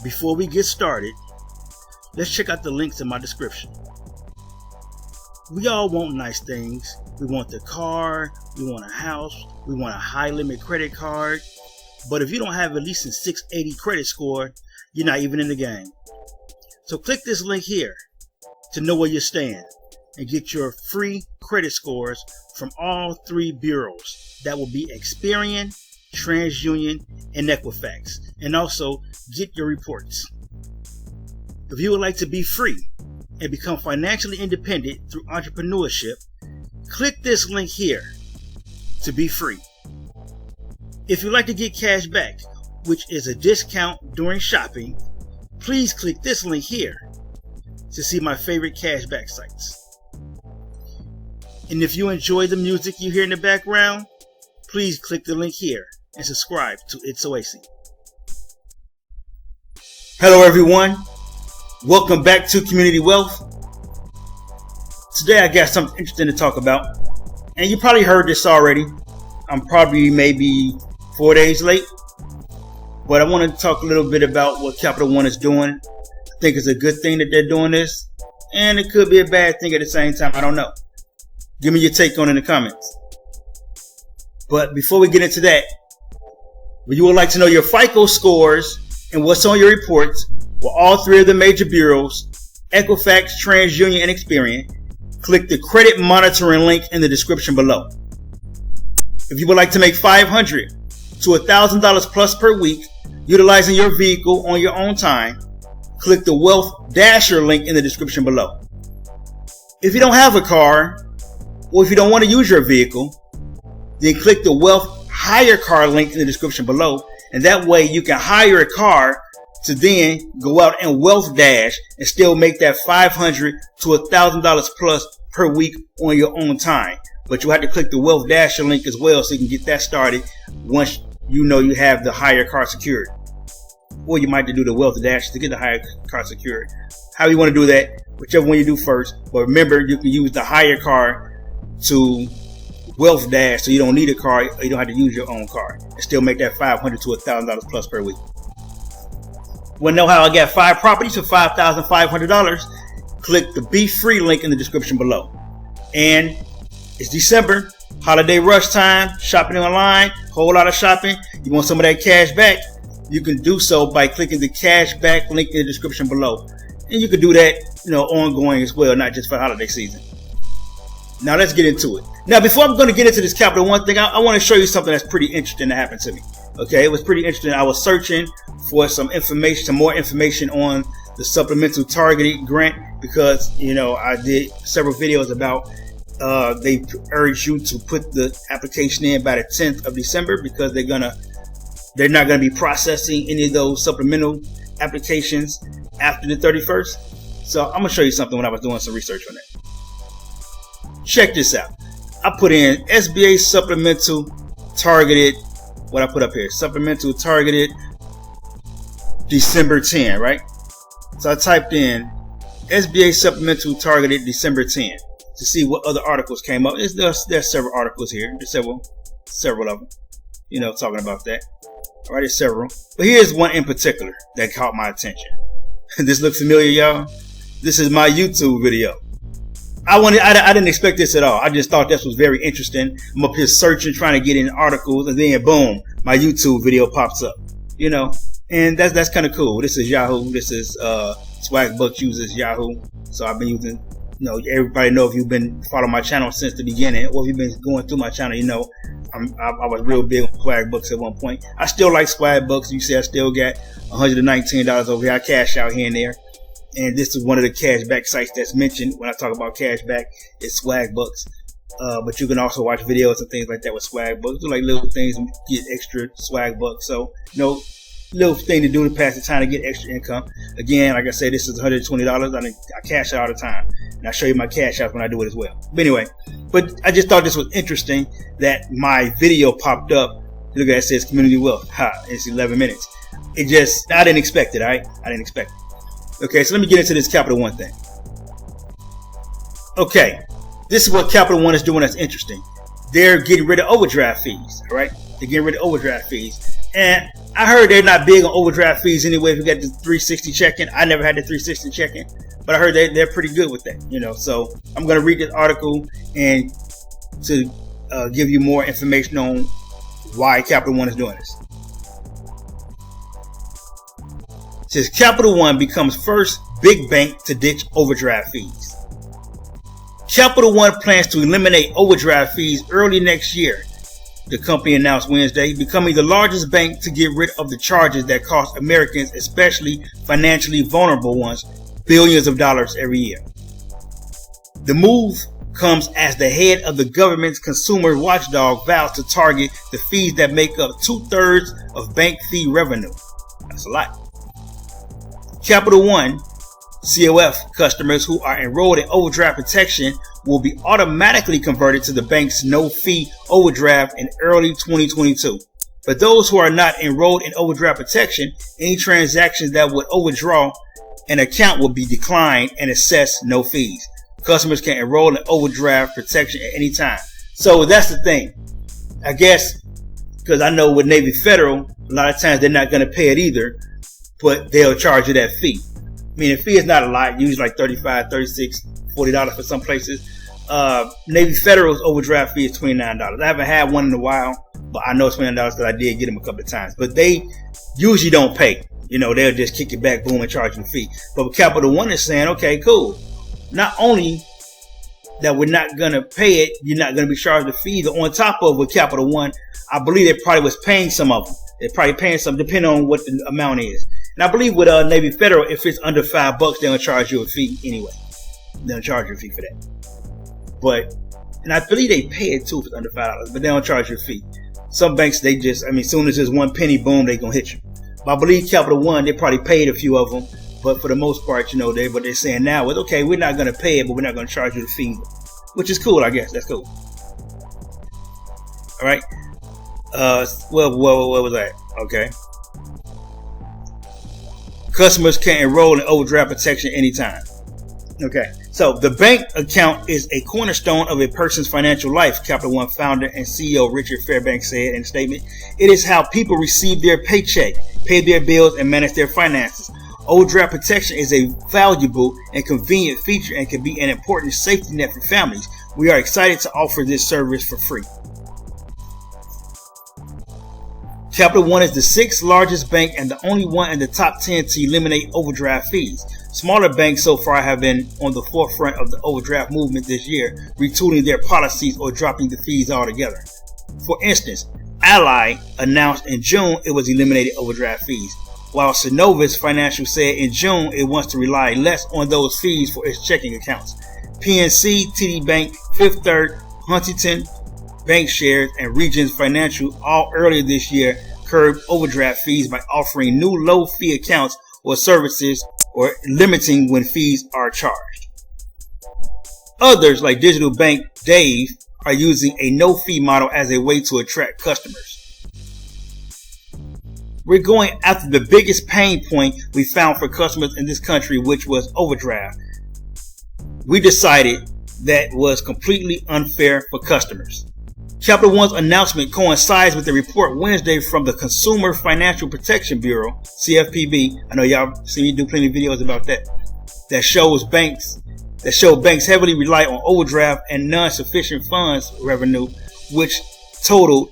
before we get started, let's check out the links in my description. We all want nice things. We want the car, we want a house, we want a high limit credit card. But if you don't have at least a 680 credit score, you're not even in the game. So click this link here to know where you stand and get your free credit scores from all three bureaus. That will be Experian, TransUnion, and Equifax. And also get your reports. If you would like to be free and become financially independent through entrepreneurship, click this link here to be free. If you'd like to get cash back, which is a discount during shopping, please click this link here to see my favorite cashback sites. And if you enjoy the music you hear in the background, please click the link here and subscribe to It's Oasis. Hello everyone, welcome back to Community Wealth. Today I got something interesting to talk about, and you probably heard this already. I'm probably maybe 4 days late, but I want to talk a little bit about what Capital One is doing. I think it's a good thing that they're doing this, and it could be a bad thing at the same time. I don't know. Give me your take on it in the comments. But before we get into that, if you would like to know your FICO scores and what's on your reports with all three of the major bureaus, Equifax, TransUnion, and Experian, click the credit monitoring link in the description below. If you would like to make $500 to $1,000 plus per week utilizing your vehicle on your own time, click the Wealth Dasher link in the description below. If you don't have a car, or if you don't want to use your vehicle, then click the Wealth Hire Car link in the description below, and that way you can hire a car to then go out and wealth dash and still make that $500 to $1,000 plus per week on your own time. But you have to click the Wealth Dasher link as well so you can get that started once you know you have the hire car secured. Or you might have to do the Wealth Dash to get the hire car secured. How you want to do that, whichever one you do first. But remember, you can use the hire car to wealth dash, so you don't need a car, or you don't have to use your own car, and still make that $500 to $1,000 plus per week. Want to know how I got 5 properties for $5,500? Click the Be Free link in the description below. And it's December, holiday rush time, shopping online, whole lot of shopping. You want some of that cash back? You can do so by clicking the cash back link in the description below. And you can do that, ongoing as well, not just for holiday season. Now let's get into it. Now, before I'm going to get into this Capital One thing, I want to show you something that's pretty interesting that happened to me. Okay, it was pretty interesting. I was searching for some more information on the supplemental targeted grant because, I did several videos about they urge you to put the application in by the 10th of December because they're not going to be processing any of those supplemental applications after the 31st. So I'm going to show you something when I was doing some research on that. Check this out. I put in SBA supplemental targeted, what I put up here, supplemental targeted December 10, right? So I typed in SBA supplemental targeted December 10 to see what other articles came up. There's several articles here. There's several of them, talking about that. All right, there's several. But here's one in particular that caught my attention. This looks familiar, y'all? This is my YouTube video. I didn't expect this at all. I just thought this was very interesting. I'm up here searching, trying to get in articles, and then boom, my YouTube video pops up. And that's kind of cool. This is Yahoo. This is Swagbucks uses Yahoo. So I've been using. Everybody know if you've been following my channel since the beginning, or if you've been going through my channel, I was real big on Swagbucks at one point. I still like Swagbucks. You see, I still got $119 over here. I cash out here and there. And this is one of the cashback sites that's mentioned when I talk about cashback. It's Swagbucks. But you can also watch videos and things like that with Swagbucks. Do like little things and get extra Swagbucks. So, little thing to do to pass the time to get extra income. Again, like I said, this is $120. I cash out all the time. And I'll show you my cash out when I do it as well. But anyway, I just thought this was interesting that my video popped up. Look at that, it says Community Wealth. It's 11 minutes. I didn't expect it, all right? I didn't expect it. Okay, so let me get into this Capital One thing. Okay, this is what Capital One is doing that's interesting. They're getting rid of overdraft fees, all right? They're getting rid of overdraft fees. And I heard they're not big on overdraft fees anyway. If you got the 360 checking, I never had the 360 checking, but I heard they're pretty good with that, you know. So I'm going to read this article and to give you more information on why Capital One is doing this. It says Capital One becomes first big bank to ditch overdraft fees. Capital One plans to eliminate overdraft fees early next year, the company announced Wednesday, becoming the largest bank to get rid of the charges that cost Americans, especially financially vulnerable ones, billions of dollars every year. The move comes as the head of the government's consumer watchdog vows to target the fees that make up 2/3 of bank fee revenue. That's a lot. Capital One COF customers who are enrolled in overdraft protection will be automatically converted to the bank's no-fee overdraft in early 2022. For those who are not enrolled in overdraft protection, any transactions that would overdraw an account will be declined and assessed no fees. Customers can enroll in overdraft protection at any time. So that's the thing. I guess because I know with Navy Federal, a lot of times they're not going to pay it either, but they'll charge you that fee. I mean, the fee is not a lot, usually like $35, $36, $40 for some places. Navy Federal's overdraft fee is $29. I haven't had one in a while, but I know it's $29 because I did get them a couple of times. But they usually don't pay. You know, they'll just kick it back, boom, and charge you a fee. But Capital One is saying, okay, cool. Not only that we're not going to pay it, you're not going to be charged a fee. On top of with Capital One, I believe they probably was paying some of them. They're probably paying some, depending on what the amount is. And I believe with Navy Federal, if it's under $5, they'll charge you a fee anyway. They'll charge you a fee for that. But, and I believe they pay it too if it's under $5, but they don't charge you a fee. Some banks, they just, I mean, as soon as there's one penny, boom, they gonna hit you. But I believe Capital One, they probably paid a few of them, but for the most part, you know, what they're saying now is, okay, we're not gonna pay it, but we're not gonna charge you the fee, which is cool, I guess. That's cool. All right. Well, what was that? Okay. Customers can enroll in overdraft protection anytime. Okay. So the bank account is a cornerstone of a person's financial life, Capital One founder and CEO Richard Fairbanks said in a statement. It is how people receive their paycheck, pay their bills, and manage their finances. Overdraft protection is a valuable and convenient feature and can be an important safety net for families. We are excited to offer this service for free. Capital One is the 6th largest bank and the only one in the top 10 to eliminate overdraft fees. Smaller banks so far have been on the forefront of the overdraft movement this year, retooling their policies or dropping the fees altogether. For instance, Ally announced in June it was eliminating overdraft fees, while Synovus Financial said in June it wants to rely less on those fees for its checking accounts. PNC, TD Bank, Fifth Third, Huntington Bank Shares, and Regions Financial all earlier this year curbed overdraft fees by offering new low-fee accounts or services or limiting when fees are charged. Others, like Digital Bank Dave, are using a no-fee model as a way to attract customers. We're going after the biggest pain point we found for customers in this country, which was overdraft. We decided that was completely unfair for customers. Capital One's announcement coincides with a report Wednesday from the Consumer Financial Protection Bureau, CFPB. I know y'all see me do plenty of videos about that. That show banks heavily rely on overdraft and non-sufficient funds revenue, which totaled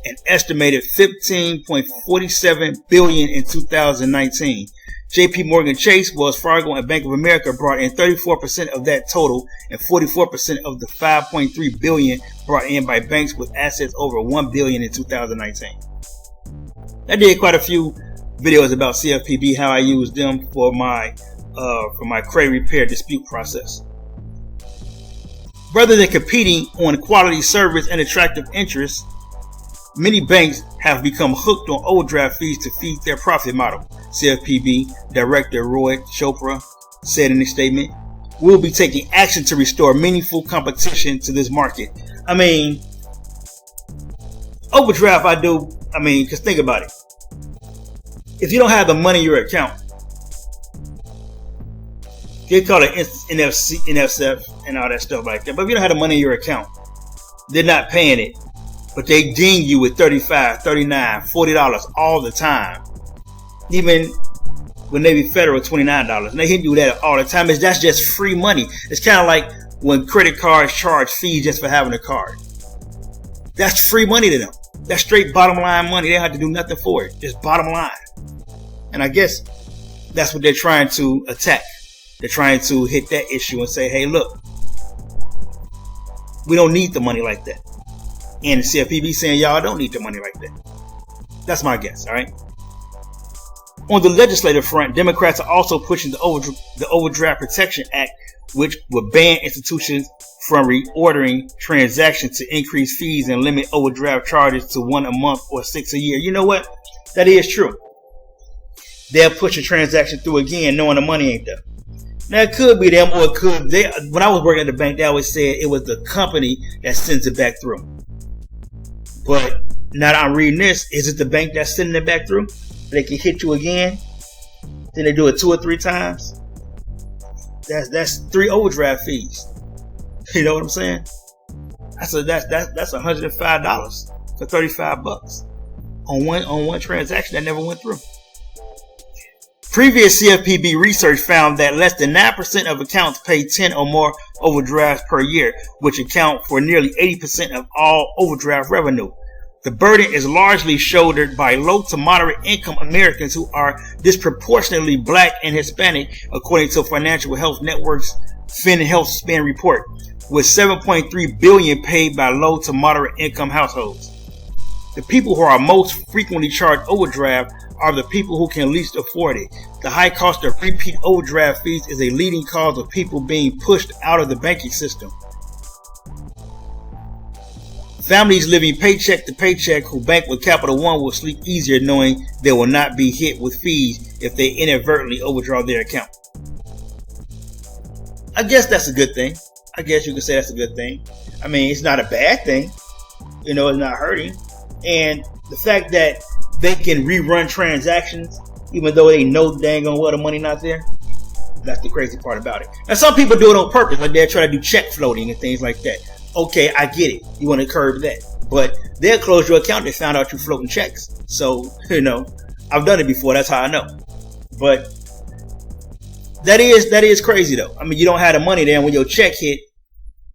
an estimated $15.47 billion in 2019. JP Morgan Chase, Wells Fargo, and Bank of America brought in 34% of that total and 44% of the $5.3 billion brought in by banks with assets over $1 billion in 2019. I did quite a few videos about CFPB, how I use them for my credit repair dispute process. Rather than competing on quality service and attractive interest, many banks have become hooked on overdraft fees to feed their profit model, CFPB Director Roy Chopra said in a statement. We'll be taking action to restore meaningful competition to this market. I mean, overdraft, because think about it. If you don't have the money in your account, they call it NSF and all that stuff like that. But if you don't have the money in your account, they're not paying it. but they ding you with $35, $39, $40 all the time. Even when they be federal, $29. And they hit you with that all the time. That's just free money. It's kind of like when credit cards charge fees just for having a card. That's free money to them. That's straight bottom line money. They don't have to do nothing for it. Just bottom line. And I guess that's what they're trying to attack. They're trying to hit that issue and say, hey, look, we don't need the money like that. And the CFPB saying y'all don't need the money like that. That's my guess, all right? On the legislative front, Democrats are also pushing the Overdraft Protection Act, which would ban institutions from reordering transactions to increase fees and limit overdraft charges to 1 a month or 6 a year. You know what? That is true. They'll push a transaction through again knowing the money ain't there. Now, it could be them, or it could they. When I was working at the bank, they always said it was the company that sends it back through. But now that I'm reading this, is it the bank that's sending it back through? They can hit you again. Then they do it 2 or 3 times. That's 3 overdraft fees. You know what I'm saying? That's $105 for $35 on one transaction that never went through. Previous CFPB research found that less than 9% of accounts pay 10 or more overdrafts per year, which account for nearly 80% of all overdraft revenue. The burden is largely shouldered by low to moderate income Americans who are disproportionately Black and Hispanic, according to Financial Health Network's FinHealth Spend report, with $7.3 billion paid by low to moderate income households. The people who are most frequently charged overdraft are the people who can least afford it. The high cost of repeat overdraft fees is a leading cause of people being pushed out of the banking system. Families living paycheck to paycheck who bank with Capital One will sleep easier knowing they will not be hit with fees if they inadvertently overdraw their account. I guess that's a good thing. I guess you could say that's a good thing. I mean, it's not a bad thing. You know, it's not hurting. And the fact that they can rerun transactions even though they know dang on well the money not there, that's the crazy part about it. Now, some people do it on purpose, like they're trying to do check floating and things like that. Okay, I get it. You want to curb that. But they'll close your account if they found out you're floating checks. So, you know, I've done it before. That's how I know. But that is crazy, though. I mean, you don't have the money there, and when your check hit,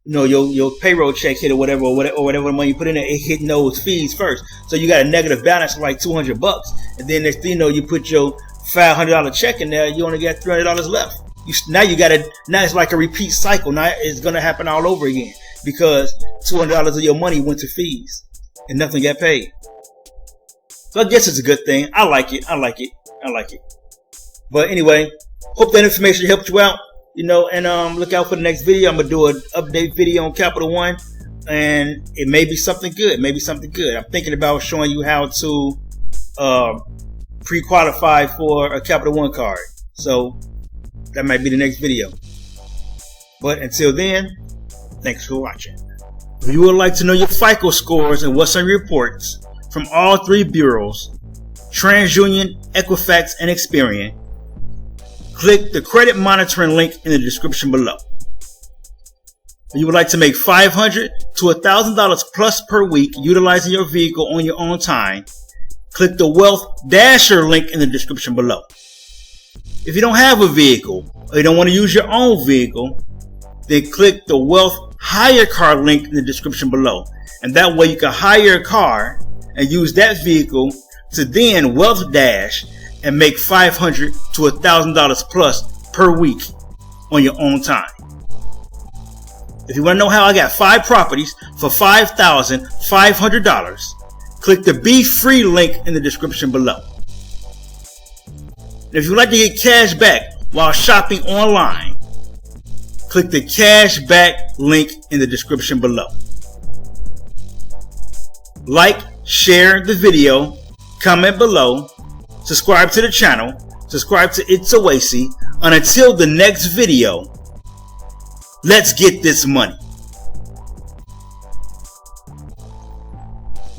you know, your payroll check hit or whatever money you put in there, it hit those fees first. So you got a negative balance of like $200. And then next thing you know, you put your $500 check in there, you only got $300 left. Now it's like a repeat cycle. Now it's going to happen all over again because $200 of your money went to fees and nothing got paid. So I guess it's a good thing. I like it. But anyway, hope that information helped you out. You know, and look out for the next video. I'm gonna do an update video on Capital One, and it may be something good. I'm thinking about showing you how to pre-qualify for a Capital One card. So that might be the next video. But until then, thanks for watching. If you would like to know your FICO scores and what's on your reports from all 3 bureaus, TransUnion, Equifax, and Experian, click the credit monitoring link in the description below. If you would like to make $500 to $1,000 plus per week utilizing your vehicle on your own time, click the Wealth Dasher link in the description below. If you don't have a vehicle or you don't want to use your own vehicle, then click the Wealth Hire Car link in the description below. And that way you can hire a car and use that vehicle to then Wealth Dash and make $500 to $1,000 plus per week on your own time. If you want to know how I got 5 properties for $5,500, click the Be Free link in the description below. And if you would like to get cash back while shopping online, click the Cash Back link in the description below. Like, share the video, comment below, subscribe to the channel, subscribe to It's Oasis, and until the next video, let's get this money.